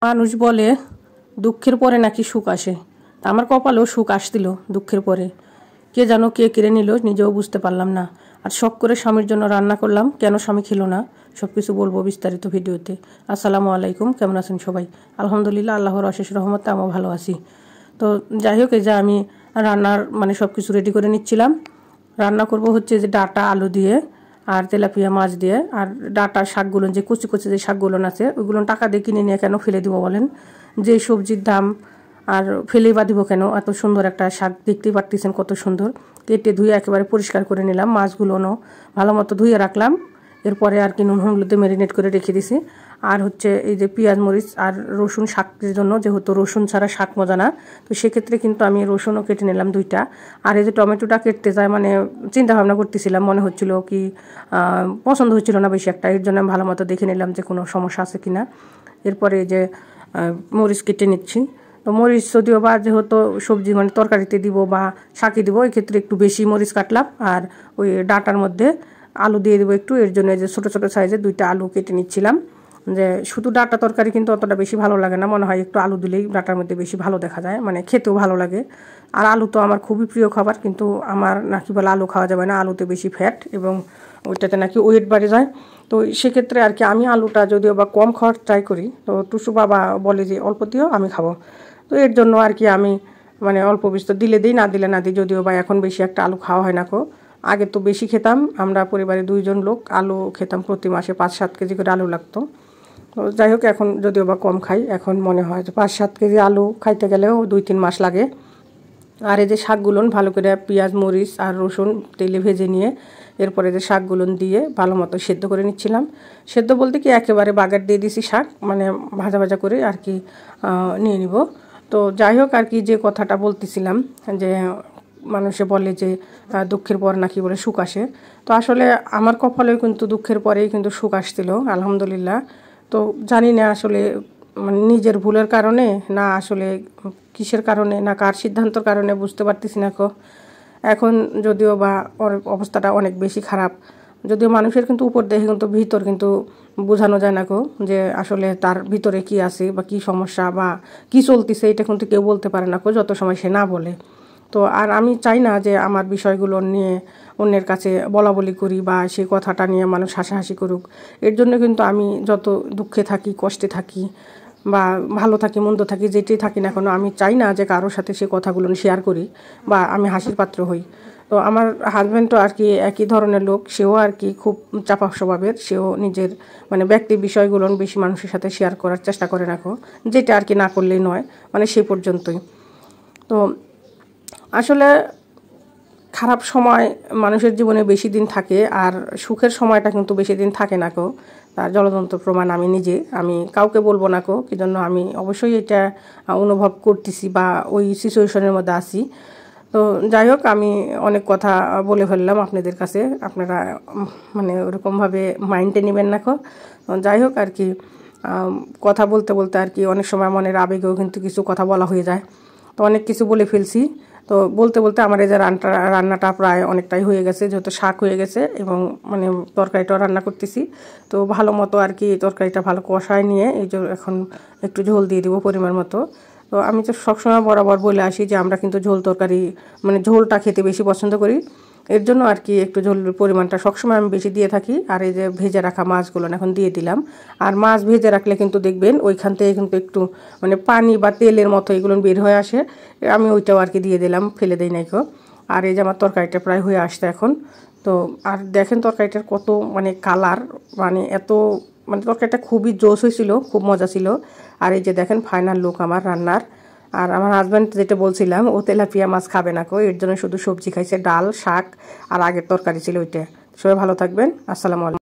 মানুষ বলে দুঃখের পরে নাকি সুখ আসে। আমার কপালেও সুখ আসছিল দুঃখের পরে। কে জানো কে কেড়ে নিল নিজেও বুঝতে পারলাম না। আর শখ করে স্বামীর জন্য রান্না করলাম, কেন স্বামী খেলো না সব কিছু বলবো বিস্তারিত ভিডিওতে। আসসালামু আলাইকুম, কেমন আছেন সবাই? আলহামদুলিল্লাহ, আল্লাহর অশেষ রহমতে আমিও ভালো আছি। তো যাই হোক, এই যে আমি রান্নার সব কিছু রেডি করে নিচ্ছিলাম। রান্না করব হচ্ছে যে ডাটা আলু দিয়ে আর তেলাপিয়া মাছ দিয়ে। আর ডাটা শাকগুলো যে কচি কচি যে শাকগুলো আছে ওইগুলো টাকা দিয়ে কিনে নিয়ে কেন ফেলে দিব বলেন? যে সবজির দাম, আর ফেলেই বা দিব কেন? এত সুন্দর একটা শাক, দেখতেই পারতেছেন কত সুন্দর। কেটে ধুয়ে একেবারে পরিষ্কার করে নিলাম, মাছগুলোও ভালো মতো ধুয়ে রাখলাম। এরপরে আর কি নুন হলুদে ম্যারিনেট করে রেখে দিছি। আর হচ্ছে এই যে পেঁয়াজ মরিচ আর রসুন শাকের জন্য, যেহেতু রসুন ছাড়া শাক মজা না, তো সেক্ষেত্রে কিন্তু আমি রসুনও কেটে নিলাম 2টা। আর এই যে টমেটোটা কেটতে যায় চিন্তা ভাবনা করতেছিলাম, মনে হচ্ছিল কি পছন্দ হচ্ছিল না বেশি একটা, এর জন্য আমি ভালো মতো দেখে নিলাম যে কোনো সমস্যা আছে কিনা। এরপরে এই যে মরিচ কেটে নিচ্ছি। তো মরিচ যদিও বা যেহেতু সবজি তরকারিতে দিব বা শাকে দিব, এক্ষেত্রে একটু বেশি মরিচ কাটলাম। আর ওই ডাটার মধ্যে আলু দিয়ে দেবো একটু, এর জন্য যে ছোটো ছোটো সাইজে 2টা আলু কেটে নিচ্ছিলাম। যে শুধু ডাটা তরকারি কিন্তু অতটা বেশি ভালো লাগে না, মনে হয় একটু আলু দিলেই ডাটার মধ্যে বেশি ভালো দেখা যায়, খেতেও ভালো লাগে। আর আলু তো আমার খুবই প্রিয় খাবার, কিন্তু আমার নাকি বলে আলু খাওয়া যাবে না, আলুতে বেশি ফ্যাট এবং ওইটাতে নাকি ওয়েট বাড়ে যায়। তো সেক্ষেত্রে আর কি আমি আলুটা যদিও বা কম খাওয়ার ট্রাই করি, তো টুসু বাবা বলে যে অল্প দিও, আমি খাবো। তো এর জন্য আর কি আমি অল্প বিস্তর দিলে দিই, না দিলে না দিই। যদিও বা এখন বেশি একটা আলু খাওয়া হয় না। আগে তো বেশি খেতাম, আমরা পরিবারে 2 জন লোক আলু খেতাম, প্রতি মাসে 5-7 কেজি করে আলু লাগতো। তো যাই হোক, এখন যদিও বা কম খাই, এখন মনে হয় যে 5-7 কেজি আলু খাইতে গেলেও 2-3 মাস লাগে। আর এই যে শাকগুলো ভালো করে পেঁয়াজ মরিচ আর রসুন তেলে ভেজে নিয়ে এরপরে যে শাকগুলো দিয়ে ভালো মতো সেদ্ধ করে নিচ্ছিলাম। সেদ্ধ বলতে কি একেবারে বাগার দিয়ে দিছি শাক, ভাজা ভাজা করে আর কি নিয়ে নিব। তো যাই হোক, আর কি যে কথাটা বলতেছিলাম যে মানুষে বলে যে দুঃখের পর নাকি বলে সুখ আসে। তো আসলে আমার কপালেও কিন্তু দুঃখের পরেই কিন্তু সুখ আসছিল, আলহামদুলিল্লাহ। তো জানি না আসলে নিজের ভুলের কারণে, না আসলে কিসের কারণে, না কার সিদ্ধান্তর কারণে, বুঝতে পারতেছি না। এখন যদিও বা অবস্থাটা অনেক বেশি খারাপ, যদিও মানুষের কিন্তু উপর দেখে কিন্তু ভিতর কিন্তু বোঝানো যায় না যে আসলে তার ভিতরে কি আছে বা কি সমস্যা বা কি চলতেছে, এটা কিন্তু কেউ বলতে পারে না যত সময় সে না বলে। তো আর আমি চাই না যে আমার বিষয়গুলো নিয়ে অন্যের কাছে বলা বলি করি বা সেই কথাটা নিয়ে মানুষ হাসাহাসি করুক। এর জন্য কিন্তু আমি যত দুঃখে থাকি, কষ্টে থাকি বা ভালো থাকি মন্দ থাকি, যেটাই থাকি না কেন, আমি চাই না যে কারোর সাথে সে কথাগুলো শেয়ার করি বা আমি হাসির পাত্র হই। তো আমার হাজব্যান্ডও আর কি একই ধরনের লোক, সেও আর কি খুব চাপা স্বভাবের। সেও নিজের ব্যক্তি বিষয়গুলো বেশি মানুষের সাথে শেয়ার করার চেষ্টা করে না, যেটা আর কি না করলেই নয়, সেই পর্যন্তই। তো আসলে খারাপ সময় মানুষের জীবনে বেশি দিন থাকে, আর সুখের সময়টা কিন্তু বেশি দিন থাকে না। তার জ্বলন্ত প্রমাণ আমি কাউকে বলবো না কি জন্য আমি অবশ্যই এটা অনুভব করতেছি বা ওই সিচুয়েশনের মধ্যে আছি। তো যাই হোক, আমি অনেক কথা বলে ফেললাম আপনাদের কাছে, আপনারা ওরকমভাবে মাইন্ডে নেবেন না। যাই হোক, আর কি কথা বলতে বলতে আর কি অনেক সময় মনের আবেগেও কিন্তু কিছু কথা বলা হয়ে যায়। তো অনেক কিছু বলে ফেলছি। তো বলতে বলতে আমার এই যে রান্নাটা প্রায় অনেকটাই হয়ে গেছে, যেহেতু শাক হয়ে গেছে এবং তরকারিটাও রান্না করতেছি। তো ভালো মতো আর কি তরকারিটা ভালো কষায় নিয়ে এই যে এখন একটু ঝোল দিয়ে দিব পরিমাণ মতো। তো আমি তো সবসময় বরাবর বলে আসি যে আমরা কিন্তু ঝোল তরকারি ঝোলটা খেতে বেশি পছন্দ করি। এর জন্য আর কি একটু ঝোলের পরিমাণটা সবসময় আমি বেশি দিয়ে থাকি। আর এই যে ভেজে রাখা মাছগুলো এখন দিয়ে দিলাম। আর মাছ ভেজে রাখলে কিন্তু দেখবেন ওইখান থেকে কিন্তু একটু পানি বা তেলের মতো এগুলো বের হয়ে আসে, আমি ওইটাও আর কি দিয়ে দিলাম, ফেলে দেই নাই। আর এই যে আমার তরকারিটা প্রায় হয়ে আসছে এখন। তো আর দেখেন তরকারিটার কত কালার, এত তরকারিটা খুবই জোশ হয়েছিল, খুব মজা ছিল। আর এই যে দেখেন ফাইনাল লুক আমার রান্নার। আর আমার হাজব্যান্ড যেটা বলছিলাম, ও তেলাপিয়া মাছ খাবে না এর জন্য শুধু সবজি খাইছে, ডাল শাক আর আগের তরকারি ছিল ওইটা। সবাই ভালো থাকবেন, আসসালামু আলাইকুম।